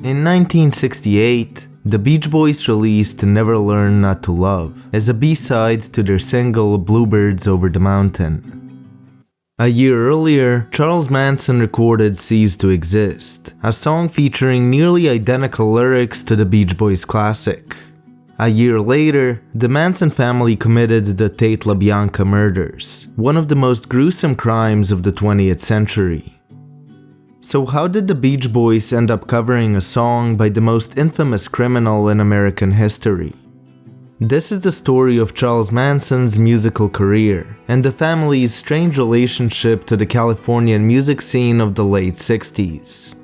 In 1968, the Beach Boys released Never Learn Not to Love as a B-side to their single Bluebirds Over the Mountain. A year earlier, Charles Manson recorded Cease to Exist, a song featuring nearly identical lyrics to the Beach Boys classic. A year later, the Manson family committed the Tate LaBianca murders, one of the most gruesome crimes of the 20th century. So how did the Beach Boys end up covering a song by the most infamous criminal in American history? This is the story of Charles Manson's musical career and the family's strange relationship to the Californian music scene of the late 60s.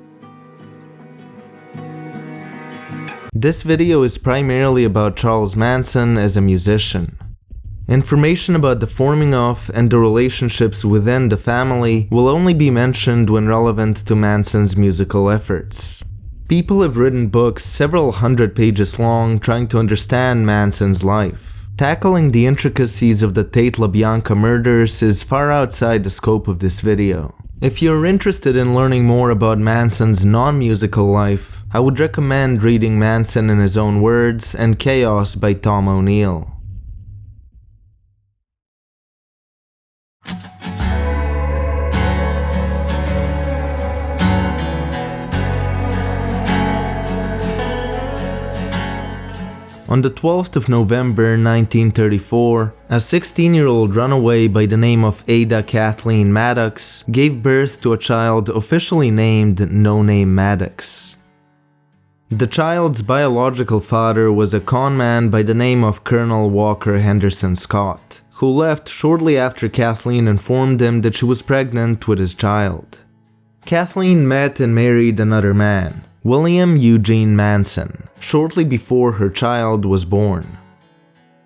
This video is primarily about Charles Manson as a musician. Information about the forming of and the relationships within the family will only be mentioned when relevant to Manson's musical efforts. People have written books several hundred pages long trying to understand Manson's life. Tackling the intricacies of the Tate LaBianca murders is far outside the scope of this video. If you're interested in learning more about Manson's non-musical life, I would recommend reading Manson in His Own Words and Chaos by Tom O'Neill. On the 12th of November 1934, a 16-year-old runaway by the name of Ada Kathleen Maddox gave birth to a child officially named No Name Maddox. The child's biological father was a con man by the name of Colonel Walker Henderson Scott, who left shortly after Kathleen informed him that she was pregnant with his child. Kathleen met and married another man, William Eugene Manson, shortly before her child was born.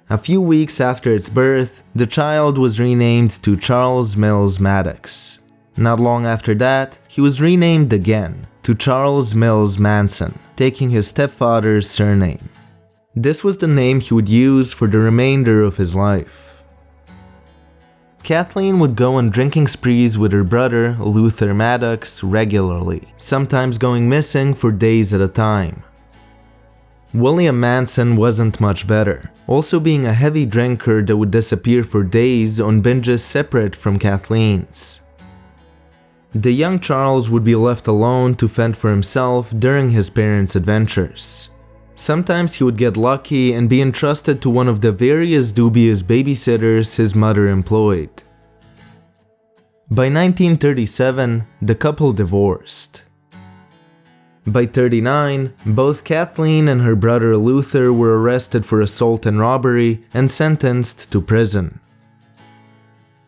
A few weeks after its birth, the child was renamed to Charles Mills Maddox. Not long after that, he was renamed again to Charles Mills Manson, taking his stepfather's surname. This was the name he would use for the remainder of his life. Kathleen would go on drinking sprees with her brother, Luther Maddox, regularly, sometimes going missing for days at a time. William Manson wasn't much better, also being a heavy drinker that would disappear for days on binges separate from Kathleen's. The young Charles would be left alone to fend for himself during his parents' adventures. Sometimes he would get lucky and be entrusted to one of the various dubious babysitters his mother employed. By 1937, the couple divorced. By 1939, both Kathleen and her brother Luther were arrested for assault and robbery and sentenced to prison.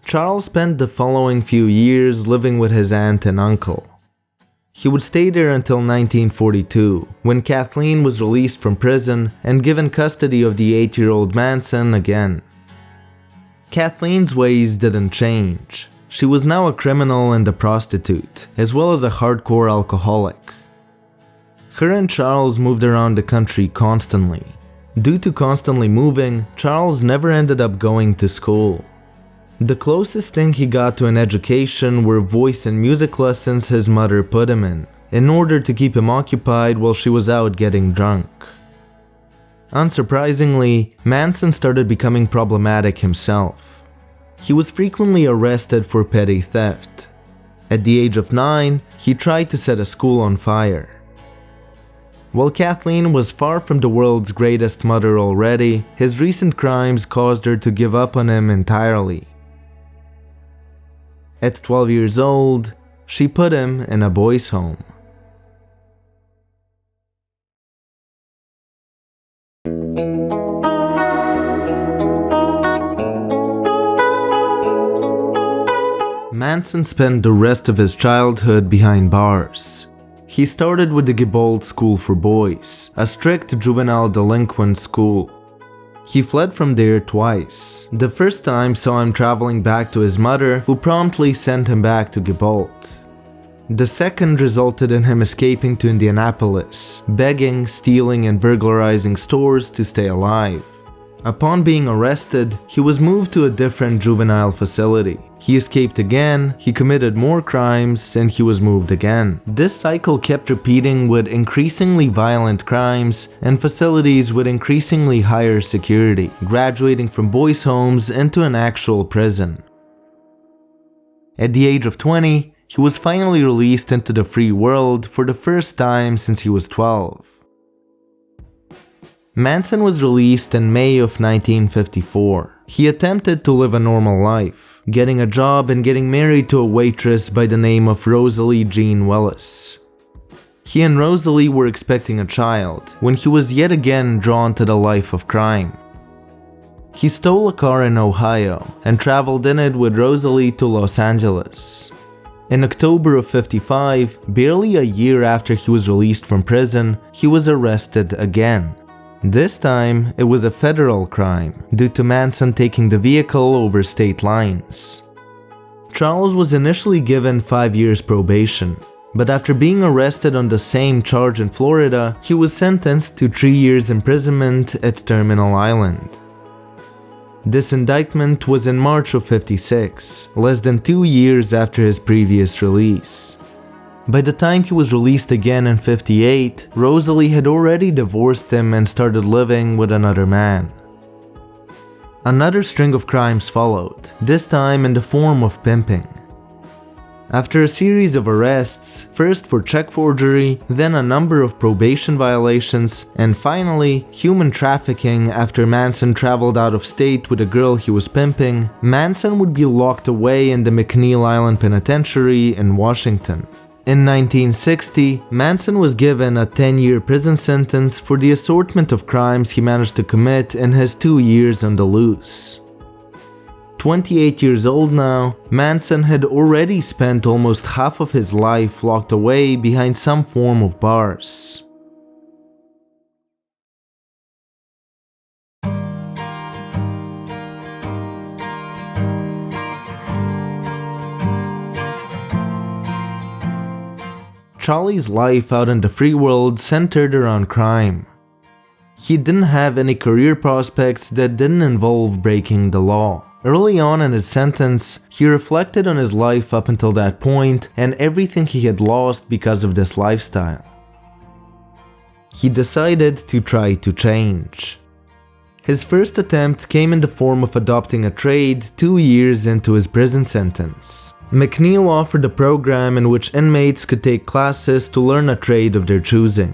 Charles spent the following few years living with his aunt and uncle. He would stay there until 1942, when Kathleen was released from prison and given custody of the 8-year-old Manson again. Kathleen's ways didn't change. She was now a criminal and a prostitute, as well as a hardcore alcoholic. Her and Charles moved around the country constantly. Due to constantly moving, Charles never ended up going to school. The closest thing he got to an education were voice and music lessons his mother put him in order to keep him occupied while she was out getting drunk. Unsurprisingly, Manson started becoming problematic himself. He was frequently arrested for petty theft. At the age of 9, he tried to set a school on fire. While Kathleen was far from the world's greatest mother already, his recent crimes caused her to give up on him entirely. At 12 years old, she put him in a boys' home. Manson spent the rest of his childhood behind bars. He started with the Gebold School for Boys, a strict juvenile delinquent school. He fled from there twice. The first time saw him traveling back to his mother, who promptly sent him back to Gebold. The second resulted in him escaping to Indianapolis, begging, stealing, and burglarizing stores to stay alive. Upon being arrested, he was moved to a different juvenile facility. He escaped again, he committed more crimes, and he was moved again. This cycle kept repeating with increasingly violent crimes and facilities with increasingly higher security, graduating from boys' homes into an actual prison. At the age of 20, he was finally released into the free world for the first time since he was 12. Manson was released in May of 1954. He attempted to live a normal life, getting a job and getting married to a waitress by the name of Rosalie Jean Willis. He and Rosalie were expecting a child when he was yet again drawn to the life of crime. He stole a car in Ohio and traveled in it with Rosalie to Los Angeles. In October of '55, barely a year after he was released from prison, he was arrested again. This time, it was a federal crime, due to Manson taking the vehicle over state lines. Charles was initially given 5 years probation, but after being arrested on the same charge in Florida, he was sentenced to 3 years imprisonment at Terminal Island. This indictment was in March of '56, less than 2 years after his previous release. By the time he was released again in '58, Rosalie had already divorced him and started living with another man. Another string of crimes followed, this time in the form of pimping. After a series of arrests, first for check forgery, then a number of probation violations, and finally human trafficking after Manson traveled out of state with a girl he was pimping, Manson would be locked away in the McNeil Island Penitentiary in Washington. In 1960, Manson was given a 10-year prison sentence for the assortment of crimes he managed to commit in his 2 years on the loose. 28 years old now, Manson had already spent almost half of his life locked away behind some form of bars. Charlie's life out in the free world centered around crime. He didn't have any career prospects that didn't involve breaking the law. Early on in his sentence, he reflected on his life up until that point and everything he had lost because of this lifestyle. He decided to try to change. His first attempt came in the form of adopting a trade 2 years into his prison sentence. McNeil offered a program in which inmates could take classes to learn a trade of their choosing.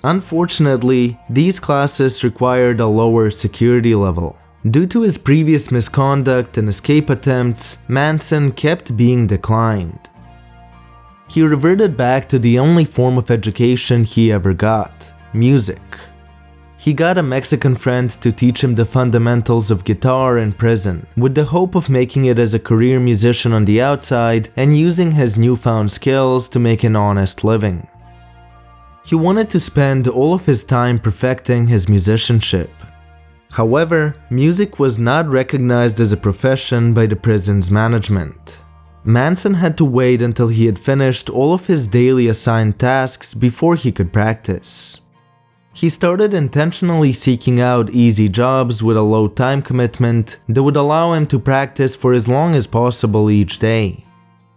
Unfortunately, these classes required a lower security level. Due to his previous misconduct and escape attempts, Manson kept being declined. He reverted back to the only form of education he ever got: music. He got a Mexican friend to teach him the fundamentals of guitar in prison, with the hope of making it as a career musician on the outside and using his newfound skills to make an honest living. He wanted to spend all of his time perfecting his musicianship. However, music was not recognized as a profession by the prison's management. Manson had to wait until he had finished all of his daily assigned tasks before he could practice. He started intentionally seeking out easy jobs with a low time commitment that would allow him to practice for as long as possible each day.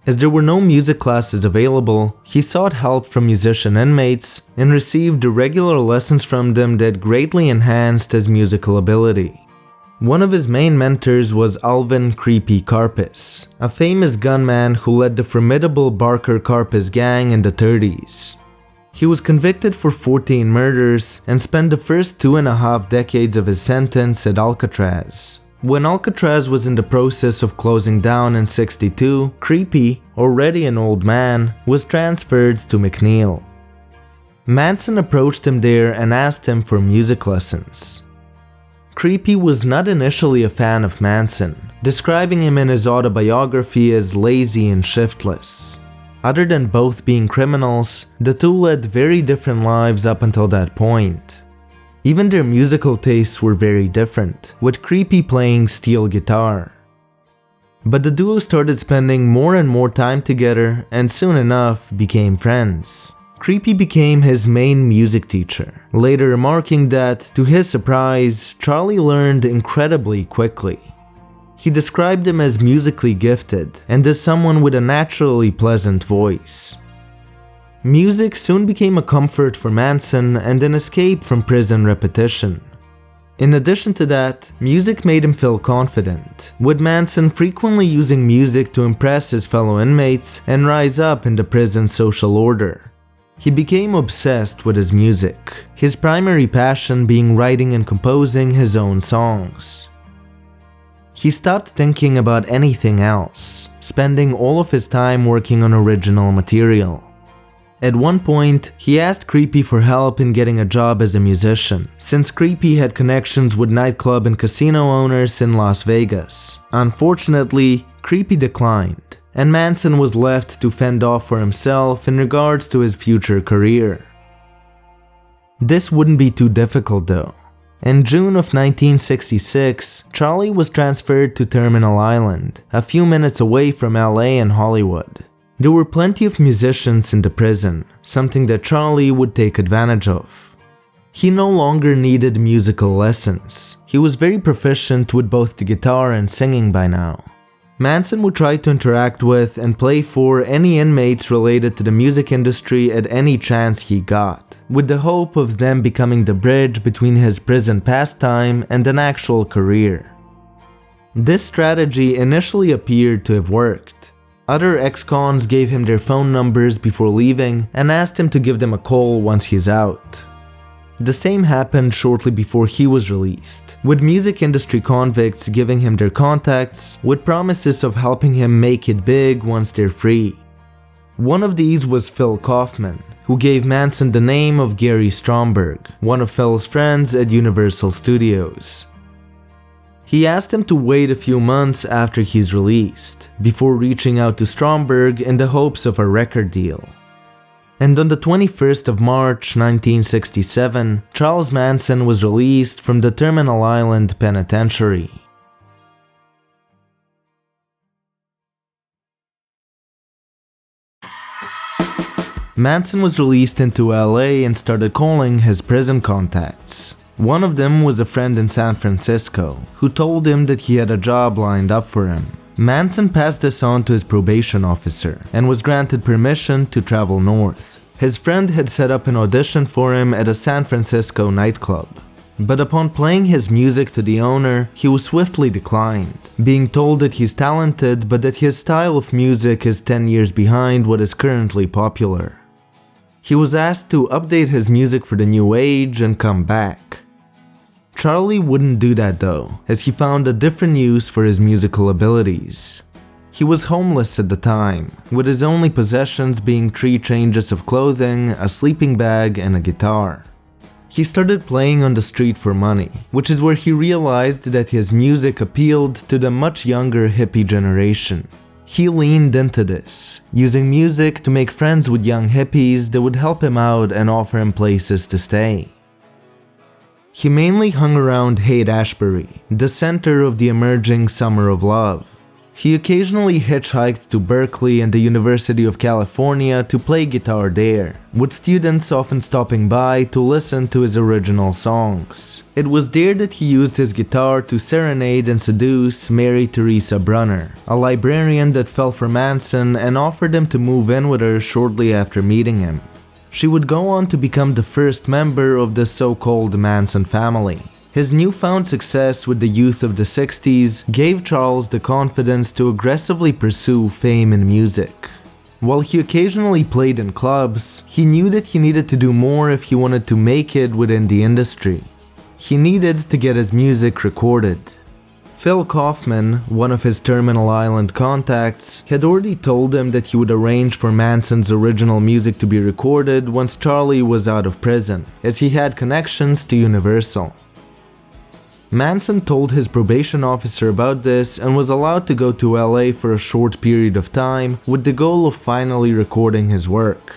As there were no music classes available, he sought help from musician inmates and received regular lessons from them that greatly enhanced his musical ability. One of his main mentors was Alvin "Creepy" Karpis, a famous gunman who led the formidable Barker Karpis gang in the 30s. He was convicted for 14 murders and spent the first 2.5 decades of his sentence at Alcatraz. When Alcatraz was in the process of closing down in '62, Creepy, already an old man, was transferred to McNeil. Manson approached him there and asked him for music lessons. Creepy was not initially a fan of Manson, describing him in his autobiography as lazy and shiftless. Other than both being criminals, the two led very different lives up until that point. Even their musical tastes were very different, with Creepy playing steel guitar. But the duo started spending more and more time together and soon enough became friends. Creepy became his main music teacher, later remarking that, to his surprise, Charlie learned incredibly quickly. He described him as musically gifted and as someone with a naturally pleasant voice. Music soon became a comfort for Manson and an escape from prison repetition. In addition to that, music made him feel confident, with Manson frequently using music to impress his fellow inmates and rise up in the prison's social order. He became obsessed with his music, his primary passion being writing and composing his own songs. He stopped thinking about anything else, spending all of his time working on original material. At one point, he asked Creepy for help in getting a job as a musician, since Creepy had connections with nightclub and casino owners in Las Vegas. Unfortunately, Creepy declined, and Manson was left to fend off for himself in regards to his future career. This wouldn't be too difficult though. In June of 1966, Charlie was transferred to Terminal Island, a few minutes away from LA and Hollywood. There were plenty of musicians in the prison, something that Charlie would take advantage of. He no longer needed musical lessons. He was very proficient with both the guitar and singing by now. Manson would try to interact with and play for any inmates related to the music industry at any chance he got, with the hope of them becoming the bridge between his prison pastime and an actual career. This strategy initially appeared to have worked. Other ex-cons gave him their phone numbers before leaving and asked him to give them a call once he's out. The same happened shortly before he was released, with music industry convicts giving him their contacts with promises of helping him make it big once they're free. One of these was Phil Kaufman, who gave Manson the name of Gary Stromberg, one of Phil's friends at Universal Studios. He asked him to wait a few months after he's released, before reaching out to Stromberg in the hopes of a record deal. And on the 21st of March 1967, Charles Manson was released from the Terminal Island Penitentiary. Manson was released into LA and started calling his prison contacts. One of them was a friend in San Francisco, who told him that he had a job lined up for him. Manson passed this on to his probation officer and was granted permission to travel north. His friend had set up an audition for him at a San Francisco nightclub. But upon playing his music to the owner, he was swiftly declined, being told that he's talented but that his style of music is 10 years behind what is currently popular. He was asked to update his music for the new age and come back. Charlie wouldn't do that though, as he found a different use for his musical abilities. He was homeless at the time, with his only possessions being 3 changes of clothing, a sleeping bag, and a guitar. He started playing on the street for money, which is where he realized that his music appealed to the much younger hippie generation. He leaned into this, using music to make friends with young hippies that would help him out and offer him places to stay. He mainly hung around Haight-Ashbury, the center of the emerging Summer of Love. He occasionally hitchhiked to Berkeley and the University of California to play guitar there, with students often stopping by to listen to his original songs. It was there that he used his guitar to serenade and seduce Mary Teresa Brunner, a librarian that fell for Manson and offered him to move in with her shortly after meeting him. She would go on to become the first member of the so-called Manson family. His newfound success with the youth of the 60s gave Charles the confidence to aggressively pursue fame in music. While he occasionally played in clubs, he knew that he needed to do more if he wanted to make it within the industry. He needed to get his music recorded. Phil Kaufman, one of his Terminal Island contacts, had already told him that he would arrange for Manson's original music to be recorded once Charlie was out of prison, as he had connections to Universal. Manson told his probation officer about this and was allowed to go to LA for a short period of time with the goal of finally recording his work.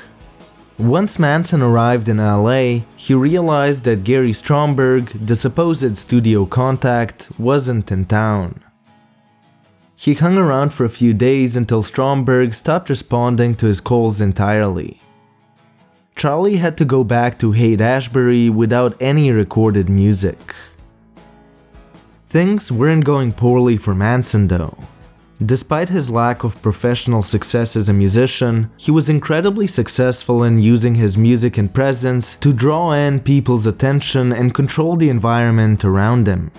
Once Manson arrived in LA, he realized that Gary Stromberg, the supposed studio contact, wasn't in town. He hung around for a few days until Stromberg stopped responding to his calls entirely. Charlie had to go back to Haight-Ashbury without any recorded music. Things weren't going poorly for Manson though. Despite his lack of professional success as a musician, he was incredibly successful in using his music and presence to draw in people's attention and control the environment around him.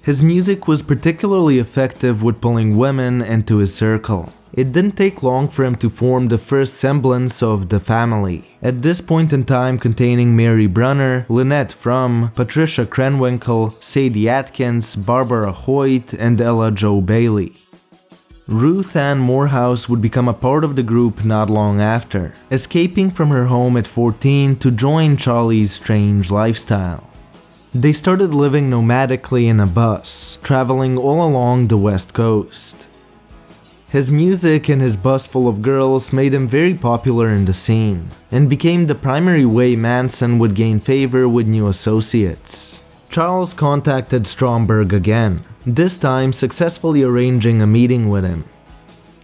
His music was particularly effective with pulling women into his circle. It didn't take long for him to form the first semblance of the family, at this point in time containing Mary Brunner, Lynette Frum, Patricia Krenwinkel, Sadie Atkins, Barbara Hoyt, and Ella Jo Bailey. Ruth Ann Morehouse would become a part of the group not long after, escaping from her home at 14 to join Charlie's strange lifestyle. They started living nomadically in a bus, traveling all along the West Coast. His music and his bus full of girls made him very popular in the scene, and became the primary way Manson would gain favor with new associates. Charles contacted Stromberg again, this time successfully arranging a meeting with him.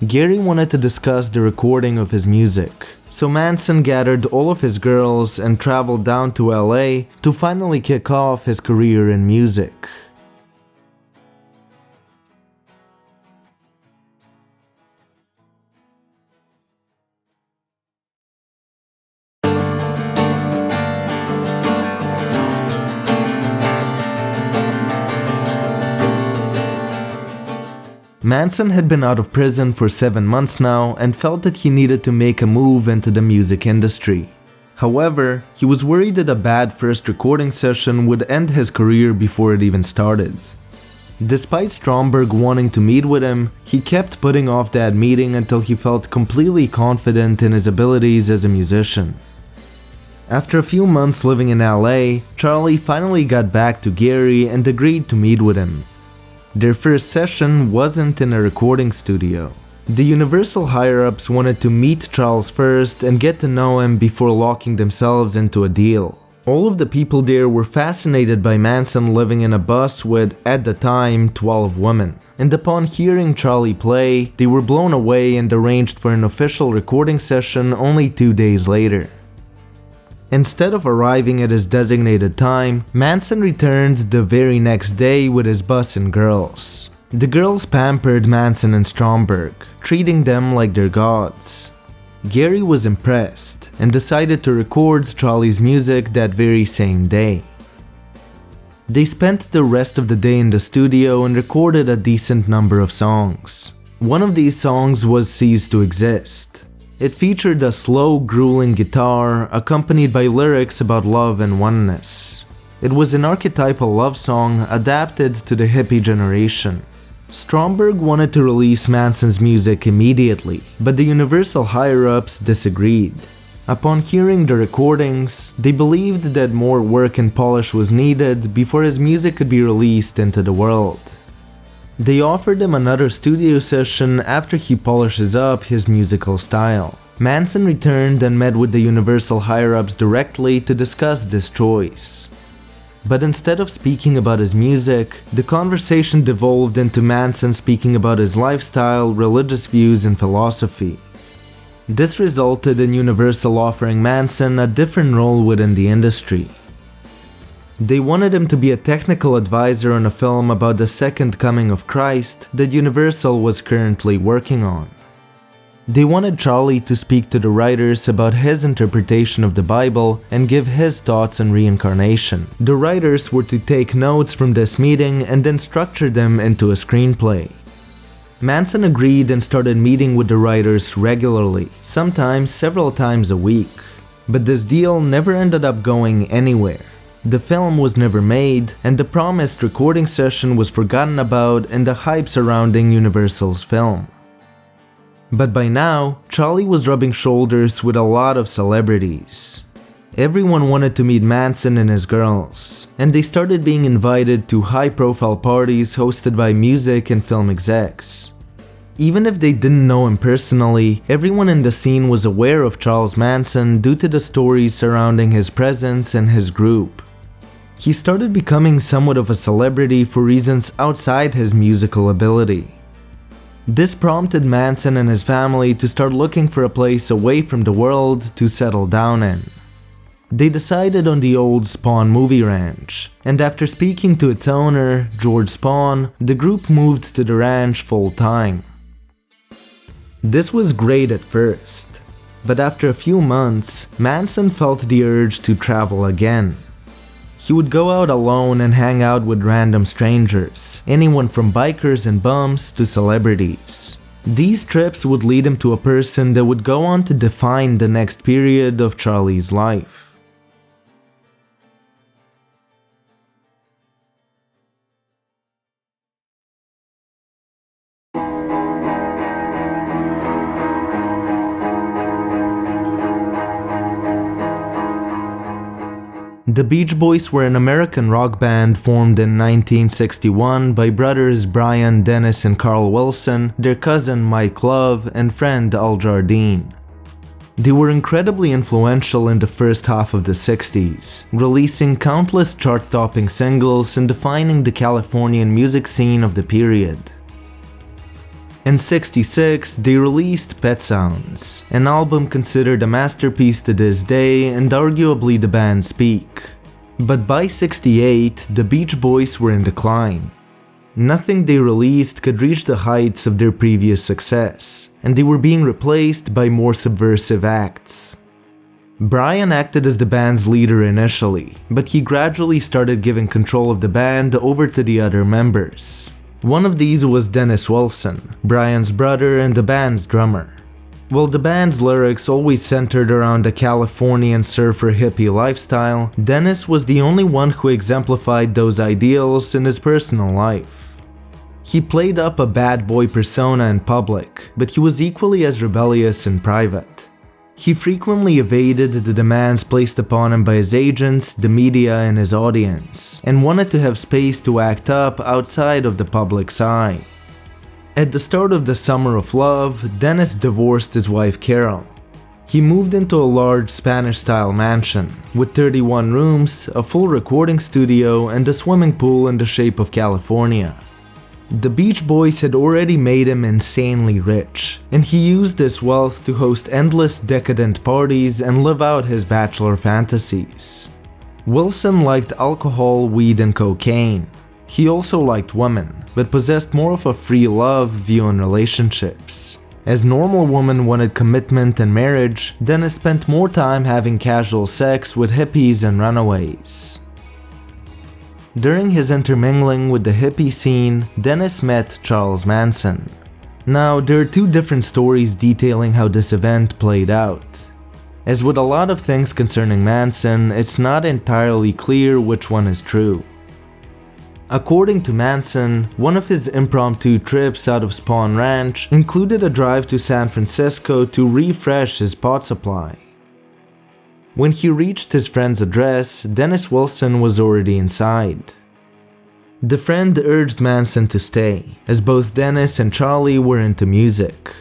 Gary wanted to discuss the recording of his music, so Manson gathered all of his girls and traveled down to LA to finally kick off his career in music. Manson had been out of prison for 7 months now and felt that he needed to make a move into the music industry. However, he was worried that a bad first recording session would end his career before it even started. Despite Stromberg wanting to meet with him, he kept putting off that meeting until he felt completely confident in his abilities as a musician. After a few months living in LA, Charlie finally got back to Gary and agreed to meet with him. Their first session wasn't in a recording studio. The Universal higher-ups wanted to meet Charles first and get to know him before locking themselves into a deal. All of the people there were fascinated by Manson living in a bus with, at the time, 12 women. And upon hearing Charlie play, they were blown away and arranged for an official recording session only 2 days later. Instead of arriving at his designated time, Manson returned the very next day with his bus and girls. The girls pampered Manson and Stromberg, treating them like their gods. Gary was impressed and decided to record Charlie's music that very same day. They spent the rest of the day in the studio and recorded a decent number of songs. One of these songs was Cease to Exist. It featured a slow, grueling guitar accompanied by lyrics about love and oneness. It was an archetypal love song adapted to the hippie generation. Stromberg wanted to release Manson's music immediately, but the Universal higher-ups disagreed. Upon hearing the recordings, they believed that more work and polish was needed before his music could be released into the world. They offered him another studio session after he polishes up his musical style. Manson returned and met with the Universal higher-ups directly to discuss this choice. But instead of speaking about his music, the conversation devolved into Manson speaking about his lifestyle, religious views, and philosophy. This resulted in Universal offering Manson a different role within the industry. They wanted him to be a technical advisor on a film about the second coming of Christ that Universal was currently working on. They wanted Charlie to speak to the writers about his interpretation of the Bible and give his thoughts on reincarnation. The writers were to take notes from this meeting and then structure them into a screenplay. Manson agreed and started meeting with the writers regularly, sometimes several times a week. But this deal never ended up going anywhere. The film was never made, and the promised recording session was forgotten about in the hype surrounding Universal's film. But by now, Charlie was rubbing shoulders with a lot of celebrities. Everyone wanted to meet Manson and his girls, and they started being invited to high-profile parties hosted by music and film execs. Even if they didn't know him personally, everyone in the scene was aware of Charles Manson due to the stories surrounding his presence and his group. He started becoming somewhat of a celebrity for reasons outside his musical ability. This prompted Manson and his family to start looking for a place away from the world to settle down in. They decided on the old Spawn movie ranch, and after speaking to its owner, George Spawn, the group moved to the ranch full-time. This was great at first, but after a few months, Manson felt the urge to travel again. He would go out alone and hang out with random strangers, anyone from bikers and bums to celebrities. These trips would lead him to a person that would go on to define the next period of Charlie's life. The Beach Boys were an American rock band formed in 1961 by brothers Brian, Dennis, and Carl Wilson, their cousin Mike Love, and friend Al Jardine. They were incredibly influential in the first half of the 60s, releasing countless chart-topping singles and defining the Californian music scene of the period. In '66, they released Pet Sounds, an album considered a masterpiece to this day and arguably the band's peak. But by '68, the Beach Boys were in decline. Nothing they released could reach the heights of their previous success, and they were being replaced by more subversive acts. Brian acted as the band's leader initially, but he gradually started giving control of the band over to the other members. One of these was Dennis Wilson, Brian's brother and the band's drummer. While the band's lyrics always centered around a Californian surfer hippie lifestyle, Dennis was the only one who exemplified those ideals in his personal life. He played up a bad boy persona in public, but he was equally as rebellious in private. He frequently evaded the demands placed upon him by his agents, the media, and his audience, and wanted to have space to act up outside of the public's eye. At the start of the Summer of Love, Dennis divorced his wife Carol. He moved into a large Spanish-style mansion, with 31 rooms, a full recording studio, and a swimming pool in the shape of California. The Beach Boys had already made him insanely rich, and he used this wealth to host endless decadent parties and live out his bachelor fantasies. Wilson liked alcohol, weed, and cocaine. He also liked women, but possessed more of a free love view on relationships. As normal women wanted commitment and marriage, Dennis spent more time having casual sex with hippies and runaways. During his intermingling with the hippie scene, Dennis met Charles Manson. Now, there are two different stories detailing how this event played out. As with a lot of things concerning Manson, it's not entirely clear which one is true. According to Manson, one of his impromptu trips out of Spawn Ranch included a drive to San Francisco to refresh his pot supply. When he reached his friend's address, Dennis Wilson was already inside. The friend urged Manson to stay, as both Dennis and Charlie were into music.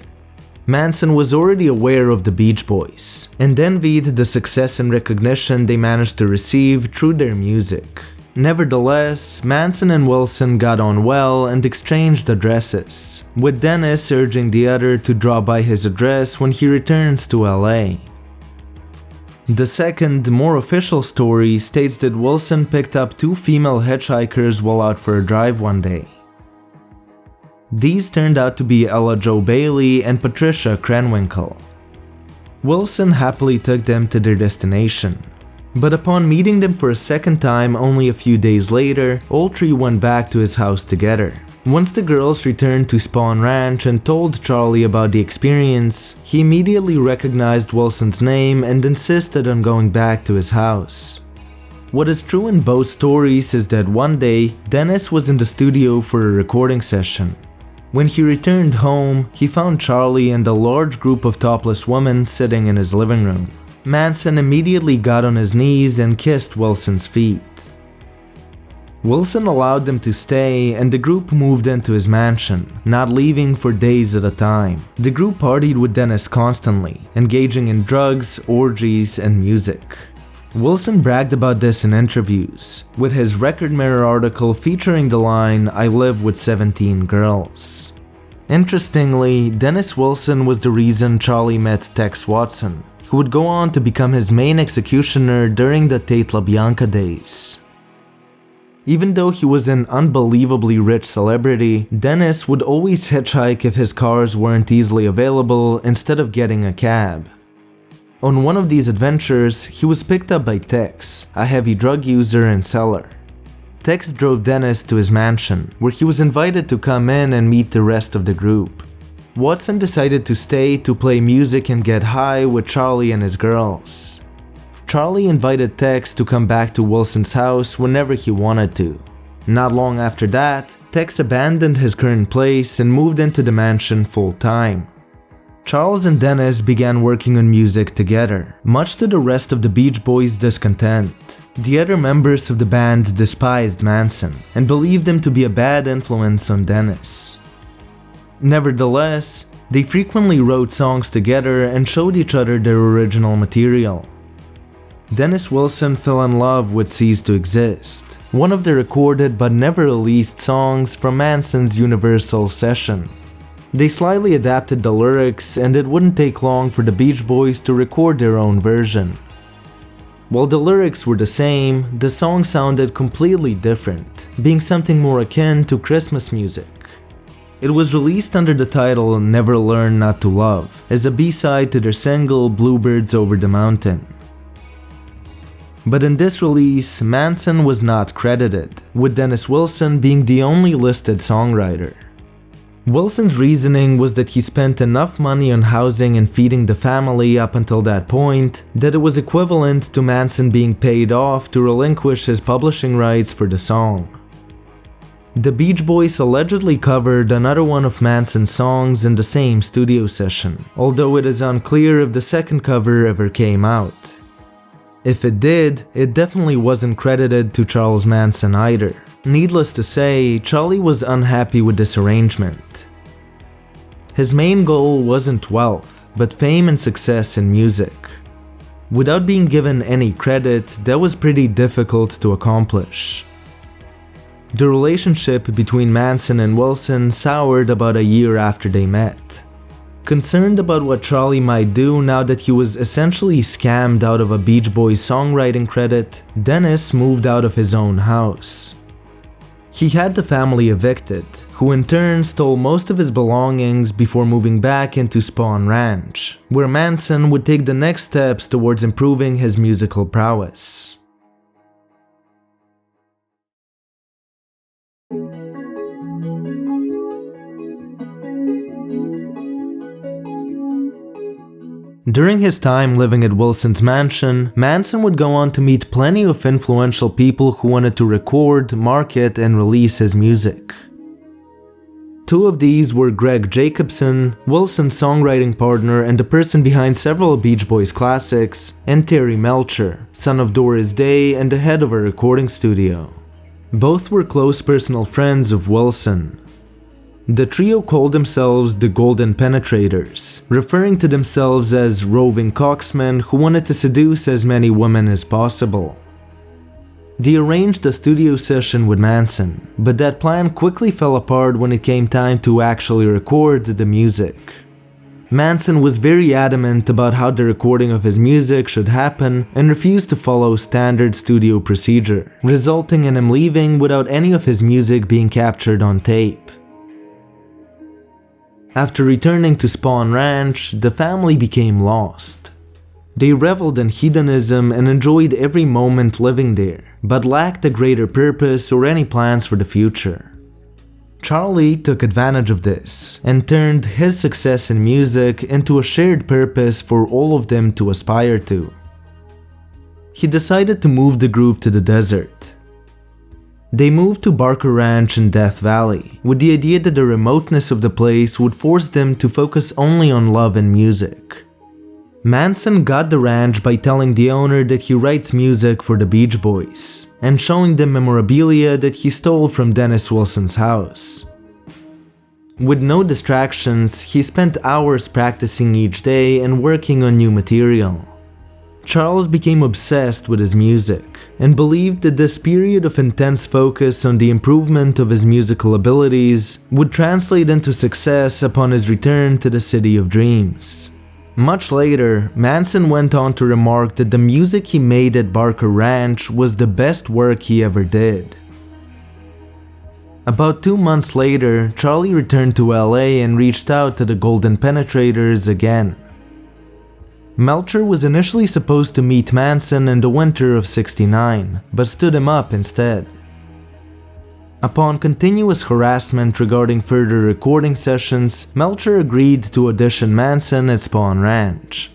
Manson was already aware of the Beach Boys, and envied the success and recognition they managed to receive through their music. Nevertheless, Manson and Wilson got on well and exchanged addresses, with Dennis urging the other to drop by his address when he returns to LA. The second, more official story states that Wilson picked up two female hitchhikers while out for a drive one day. These turned out to be Ella Jo Bailey and Patricia Krenwinkel. Wilson happily took them to their destination, but upon meeting them for a second time only a few days later, all three went back to his house together. Once the girls returned to Spawn Ranch and told Charlie about the experience, he immediately recognized Wilson's name and insisted on going back to his house. What is true in both stories is that one day, Dennis was in the studio for a recording session. When he returned home, he found Charlie and a large group of topless women sitting in his living room. Manson immediately got on his knees and kissed Wilson's feet. Wilson allowed them to stay, and the group moved into his mansion, not leaving for days at a time. The group partied with Dennis constantly, engaging in drugs, orgies, and music. Wilson bragged about this in interviews, with his Record Mirror article featuring the line, "I live with 17 girls." Interestingly, Dennis Wilson was the reason Charlie met Tex Watson, who would go on to become his main executioner during the Tate LaBianca days. Even though he was an unbelievably rich celebrity, Dennis would always hitchhike if his cars weren't easily available instead of getting a cab. On one of these adventures, he was picked up by Tex, a heavy drug user and seller. Tex drove Dennis to his mansion, where he was invited to come in and meet the rest of the group. Watson decided to stay to play music and get high with Charlie and his girls. Charlie invited Tex to come back to Wilson's house whenever he wanted to. Not long after that, Tex abandoned his current place and moved into the mansion full-time. Charles and Dennis began working on music together, much to the rest of the Beach Boys' discontent. The other members of the band despised Manson and believed him to be a bad influence on Dennis. Nevertheless, they frequently wrote songs together and showed each other their original material. Dennis Wilson fell in love with Cease to Exist, one of the recorded but never released songs from Manson's Universal session. They slightly adapted the lyrics, and it wouldn't take long for the Beach Boys to record their own version. While the lyrics were the same, the song sounded completely different, being something more akin to Christmas music. It was released under the title Never Learn Not to Love, as a B-side to their single Bluebirds Over the Mountain. But in this release, Manson was not credited, with Dennis Wilson being the only listed songwriter. Wilson's reasoning was that he spent enough money on housing and feeding the family up until that point that it was equivalent to Manson being paid off to relinquish his publishing rights for the song. The Beach Boys allegedly covered another one of Manson's songs in the same studio session, although it is unclear if the second cover ever came out. If it did, it definitely wasn't credited to Charles Manson either. Needless to say, Charlie was unhappy with this arrangement. His main goal wasn't wealth, but fame and success in music. Without being given any credit, that was pretty difficult to accomplish. The relationship between Manson and Wilson soured about a year after they met. Concerned about what Charlie might do now that he was essentially scammed out of a Beach Boys songwriting credit, Dennis moved out of his own house. He had the family evicted, who in turn stole most of his belongings before moving back into Spawn Ranch, where Manson would take the next steps towards improving his musical prowess. During his time living at Wilson's mansion, Manson would go on to meet plenty of influential people who wanted to record, market, and release his music. Two of these were Greg Jacobson, Wilson's songwriting partner and the person behind several Beach Boys classics, and Terry Melcher, son of Doris Day and the head of a recording studio. Both were close personal friends of Wilson. The trio called themselves the Golden Penetrators, referring to themselves as roving cocksmen who wanted to seduce as many women as possible. They arranged a studio session with Manson, but that plan quickly fell apart when it came time to actually record the music. Manson was very adamant about how the recording of his music should happen and refused to follow standard studio procedure, resulting in him leaving without any of his music being captured on tape. After returning to Spawn Ranch, the family became lost. They reveled in hedonism and enjoyed every moment living there, but lacked a greater purpose or any plans for the future. Charlie took advantage of this and turned his success in music into a shared purpose for all of them to aspire to. He decided to move the group to the desert. They moved to Barker Ranch in Death Valley, with the idea that the remoteness of the place would force them to focus only on love and music. Manson got the ranch by telling the owner that he writes music for the Beach Boys, and showing them memorabilia that he stole from Dennis Wilson's house. With no distractions, he spent hours practicing each day and working on new material. Charles became obsessed with his music and believed that this period of intense focus on the improvement of his musical abilities would translate into success upon his return to the City of Dreams. Much later, Manson went on to remark that the music he made at Barker Ranch was the best work he ever did. About 2 months later, Charlie returned to LA and reached out to the Golden Penetrators again. Melcher was initially supposed to meet Manson in the winter of '69, but stood him up instead. Upon continuous harassment regarding further recording sessions, Melcher agreed to audition Manson at Spawn Ranch.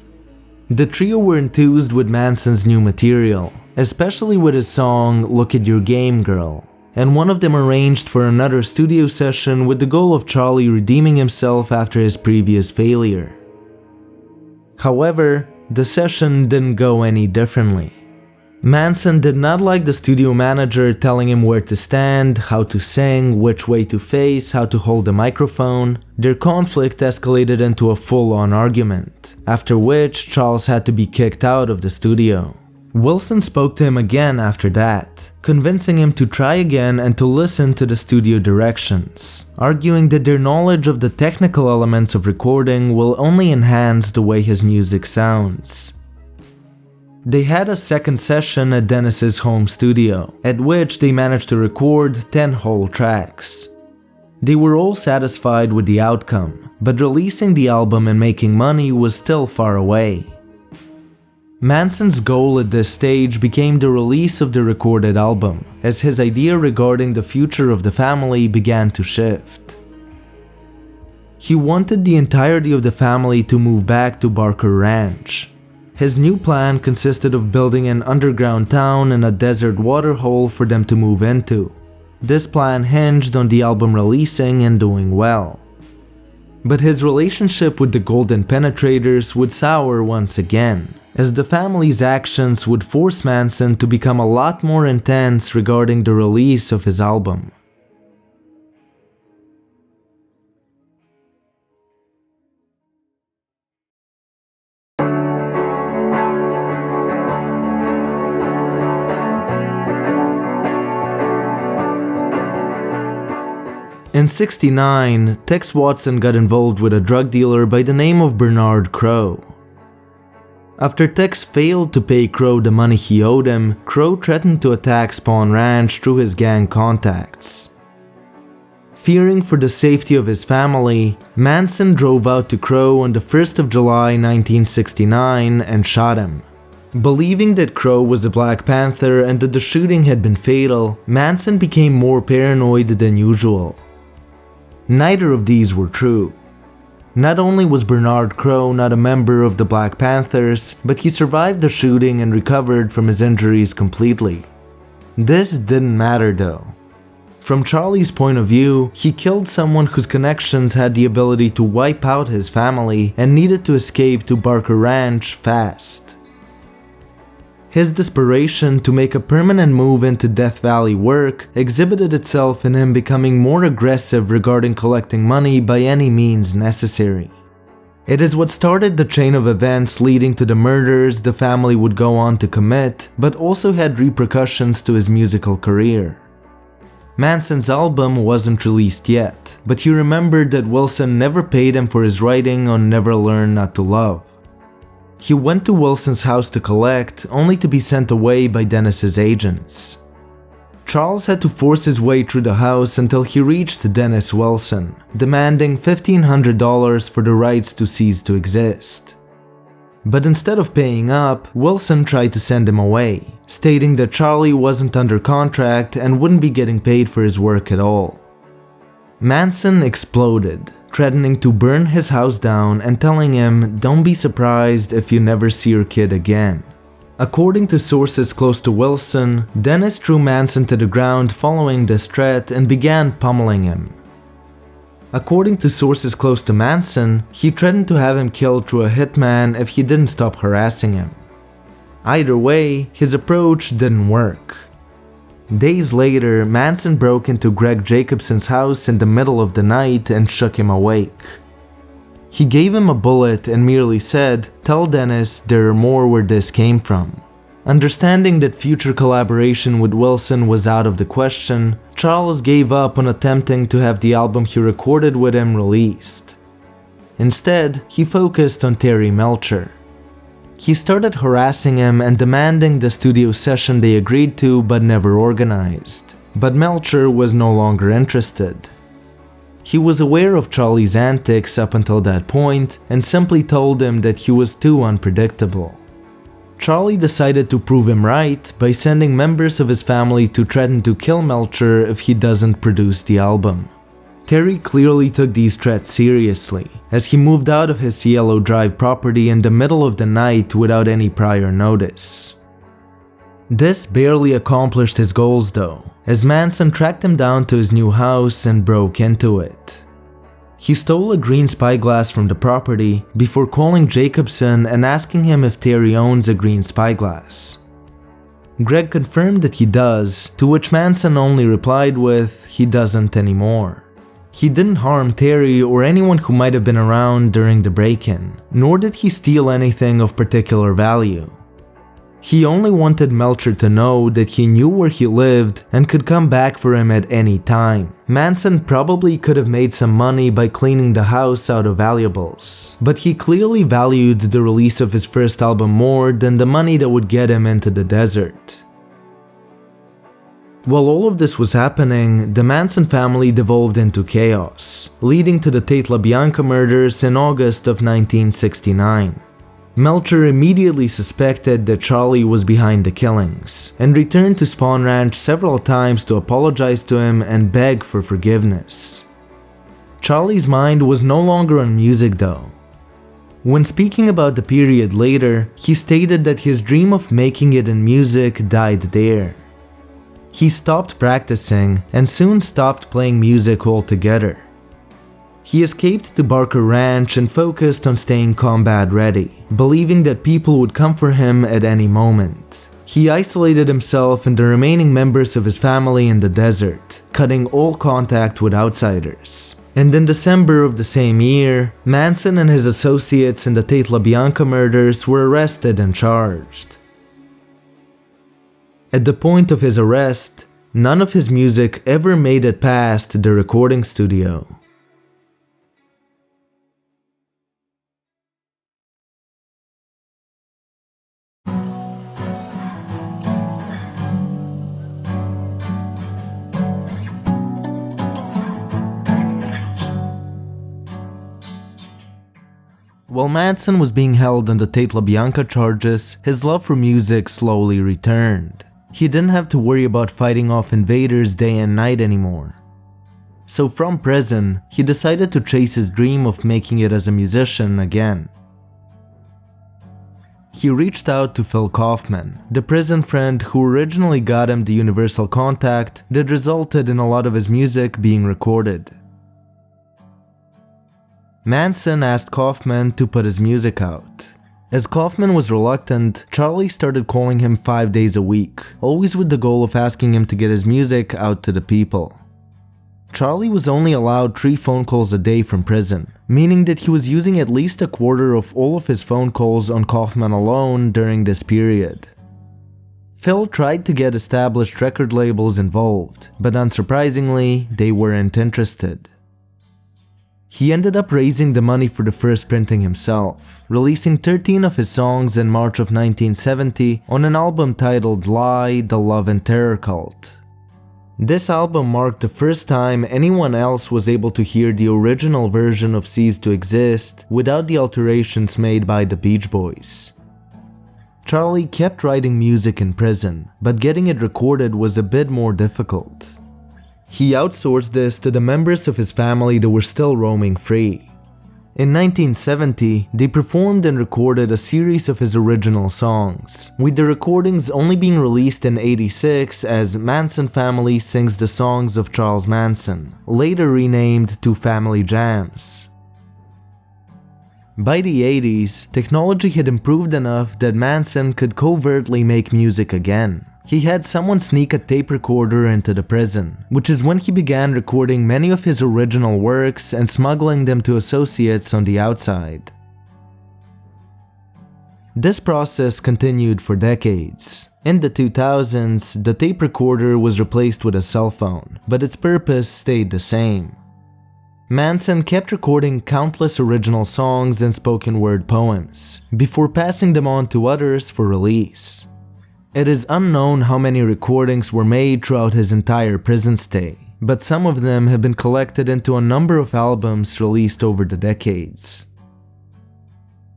The trio were enthused with Manson's new material, especially with his song "Look at Your Game, Girl," and one of them arranged for another studio session with the goal of Charlie redeeming himself after his previous failure. However, the session didn't go any differently. Manson did not like the studio manager telling him where to stand, how to sing, which way to face, how to hold the microphone. Their conflict escalated into a full-on argument, after which Charles had to be kicked out of the studio. Wilson spoke to him again after that, convincing him to try again and to listen to the studio directions, arguing that their knowledge of the technical elements of recording will only enhance the way his music sounds. They had a second session at Dennis's home studio, at which they managed to record 10 whole tracks. They were all satisfied with the outcome, but releasing the album and making money was still far away. Manson's goal at this stage became the release of the recorded album, as his idea regarding the future of the family began to shift. He wanted the entirety of the family to move back to Barker Ranch. His new plan consisted of building an underground town and a desert waterhole for them to move into. This plan hinged on the album releasing and doing well. But his relationship with the Golden Penetrators would sour once again, as the family's actions would force Manson to become a lot more intense regarding the release of his album. In '69, Tex Watson got involved with a drug dealer by the name of Bernard Crow. After Tex failed to pay Crow the money he owed him, Crow threatened to attack Spawn Ranch through his gang contacts. Fearing for the safety of his family, Manson drove out to Crow on the 1st of July 1969 and shot him. Believing that Crow was a Black Panther and that the shooting had been fatal, Manson became more paranoid than usual. Neither of these were true. Not only was Bernard Crow not a member of the Black Panthers, but he survived the shooting and recovered from his injuries completely. This didn't matter though. From Charlie's point of view, he killed someone whose connections had the ability to wipe out his family and needed to escape to Barker Ranch fast. His desperation to make a permanent move into Death Valley work exhibited itself in him becoming more aggressive regarding collecting money by any means necessary. It is what started the chain of events leading to the murders the family would go on to commit, but also had repercussions to his musical career. Manson's album wasn't released yet, but he remembered that Wilson never paid him for his writing on Never Learn Not to Love. He went to Wilson's house to collect, only to be sent away by Dennis's agents. Charles had to force his way through the house until he reached Dennis Wilson, demanding $1,500 for the rights to Cease to Exist. But instead of paying up, Wilson tried to send him away, stating that Charlie wasn't under contract and wouldn't be getting paid for his work at all. Manson exploded, threatening to burn his house down and telling him, "Don't be surprised if you never see your kid again." According to sources close to Wilson, Dennis threw Manson to the ground following this threat and began pummeling him. According to sources close to Manson, he threatened to have him killed through a hitman if he didn't stop harassing him. Either way, his approach didn't work. Days later, Manson broke into Greg Jacobson's house in the middle of the night and shook him awake. He gave him a bullet and merely said, "Tell Dennis there are more where this came from." Understanding that future collaboration with Wilson was out of the question, Charles gave up on attempting to have the album he recorded with him released. Instead, he focused on Terry Melcher. He started harassing him and demanding the studio session they agreed to but never organized. But Melcher was no longer interested. He was aware of Charlie's antics up until that point and simply told him that he was too unpredictable. Charlie decided to prove him right by sending members of his family to threaten to kill Melcher if he doesn't produce the album. Terry clearly took these threats seriously, as he moved out of his Cielo Drive property in the middle of the night without any prior notice. This barely accomplished his goals though, as Manson tracked him down to his new house and broke into it. He stole a green spyglass from the property before calling Jacobson and asking him if Terry owns a green spyglass. Greg confirmed that he does, to which Manson only replied with, "He doesn't anymore." He didn't harm Terry or anyone who might have been around during the break-in, nor did he steal anything of particular value. He only wanted Melcher to know that he knew where he lived and could come back for him at any time. Manson probably could have made some money by cleaning the house out of valuables, but he clearly valued the release of his first album more than the money that would get him into the desert. While all of this was happening, the Manson family devolved into chaos, leading to the Tate LaBianca murders in August of 1969. Melcher immediately suspected that Charlie was behind the killings, and returned to Spawn Ranch several times to apologize to him and beg for forgiveness. Charlie's mind was no longer on music though. When speaking about the period later, he stated that his dream of making it in music died there. He stopped practicing and soon stopped playing music altogether. He escaped to Barker Ranch and focused on staying combat ready, believing that people would come for him at any moment. He isolated himself and the remaining members of his family in the desert, cutting all contact with outsiders. And in December of the same year, Manson and his associates in the Tate LaBianca murders were arrested and charged. At the point of his arrest, none of his music ever made it past the recording studio. While Manson was being held on the Tate LaBianca charges, his love for music slowly returned. He didn't have to worry about fighting off invaders day and night anymore. So from prison, he decided to chase his dream of making it as a musician again. He reached out to Phil Kaufman, the prison friend who originally got him the universal contact that resulted in a lot of his music being recorded. Manson asked Kaufman to put his music out. As Kaufman was reluctant, Charlie started calling him 5 days a week, always with the goal of asking him to get his music out to the people. Charlie was only allowed 3 phone calls a day from prison, meaning that he was using at least a quarter of all of his phone calls on Kaufman alone during this period. Phil tried to get established record labels involved, but unsurprisingly, they weren't interested. He ended up raising the money for the first printing himself, releasing 13 of his songs in March of 1970 on an album titled Lie, The Love and Terror Cult. This album marked the first time anyone else was able to hear the original version of Cease to Exist without the alterations made by the Beach Boys. Charlie kept writing music in prison, but getting it recorded was a bit more difficult. He outsourced this to the members of his family that were still roaming free. In 1970, they performed and recorded a series of his original songs, with the recordings only being released in '86 as Manson Family Sings the Songs of Charles Manson, later renamed to Family Jams. By the 80s, technology had improved enough that Manson could covertly make music again. He had someone sneak a tape recorder into the prison, which is when he began recording many of his original works and smuggling them to associates on the outside. This process continued for decades. In the 2000s, the tape recorder was replaced with a cell phone, but its purpose stayed the same. Manson kept recording countless original songs and spoken word poems, before passing them on to others for release. It is unknown how many recordings were made throughout his entire prison stay, but some of them have been collected into a number of albums released over the decades.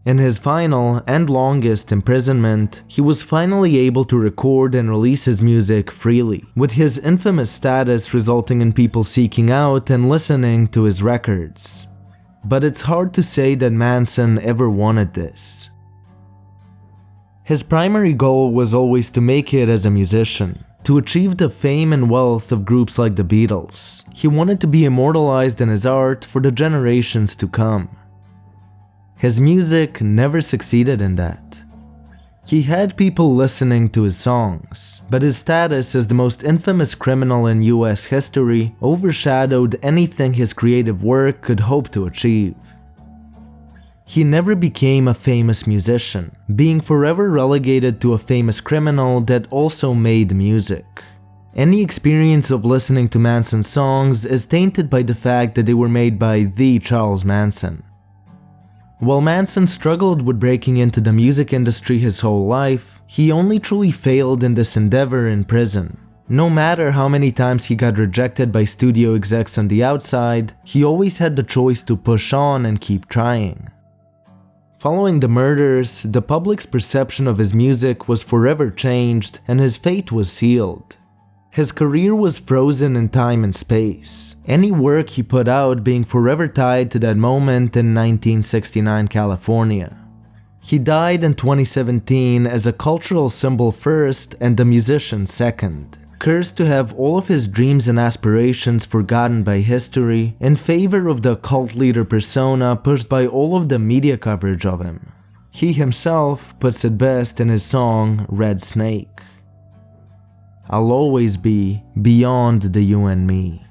In his final and longest imprisonment, he was finally able to record and release his music freely, with his infamous status resulting in people seeking out and listening to his records. But it's hard to say that Manson ever wanted this. His primary goal was always to make it as a musician, to achieve the fame and wealth of groups like the Beatles. He wanted to be immortalized in his art for the generations to come. His music never succeeded in that. He had people listening to his songs, but his status as the most infamous criminal in US history overshadowed anything his creative work could hope to achieve. He never became a famous musician, being forever relegated to a famous criminal that also made music. Any experience of listening to Manson's songs is tainted by the fact that they were made by the Charles Manson. While Manson struggled with breaking into the music industry his whole life, he only truly failed in this endeavor in prison. No matter how many times he got rejected by studio execs on the outside, he always had the choice to push on and keep trying. Following the murders, the public's perception of his music was forever changed and his fate was sealed. His career was frozen in time and space, any work he put out being forever tied to that moment in 1969 California. He died in 2017 as a cultural symbol first and a musician second, cursed to have all of his dreams and aspirations forgotten by history in favor of the cult leader persona pushed by all of the media coverage of him. He himself puts it best in his song Red Snake. I'll always be beyond the you and me.